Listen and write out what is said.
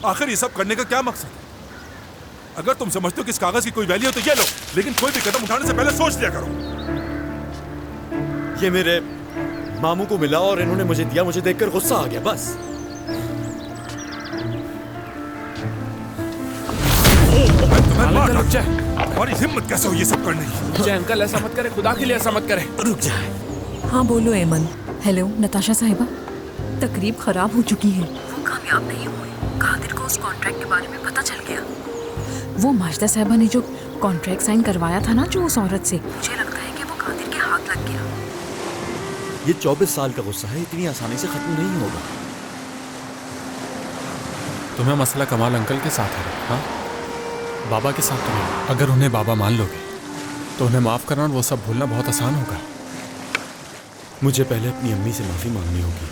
आखिर ये सब करने का क्या मकसद है? अगर तुम समझते हो कि इस कागज की कोई वैल्यू है तो ये लो, लेकिन कोई भी कदम उठाने से पहले सोच लिया करो। ये मेरे मामू को मिला और इन्होंने मुझे दिया, मुझे देखकर गुस्सा आ गया बस। अंकल रुक जाए। तुम्हारी हिम्मत कैसे हुई ये सब करने की? जय अंकल, ऐसा मत करे, खुदा के लिए ऐसा मत करे। रुक जाए। हाँ बोलो एमन। हेलो नताशा साहिबा, तकरीब खराब हो चुकी है। वो कामयाब नहीं हुए। कादिर को उस कॉन्ट्रैक्ट के बारे में पता चल गया। वो माजिदा साहिबा ने जो कॉन्ट्रैक्ट साइन करवाया था ना जो उस औरत से, मुझे लगता है कि वो कादिर के हाथ लग गया। ये 24 साल का गुस्सा है, इतनी आसानी से खत्म नहीं होगा। तुम्हें मसला कमाल अंकल के साथ है, हाँ? बाबा के साथ तो नहीं। अगर उन्हें बाबा मान लोगे तो उन्हें माफ करना और वो सब भूलना बहुत आसान होगा। मुझे पहले अपनी अम्मी से माफी मांगनी होगी।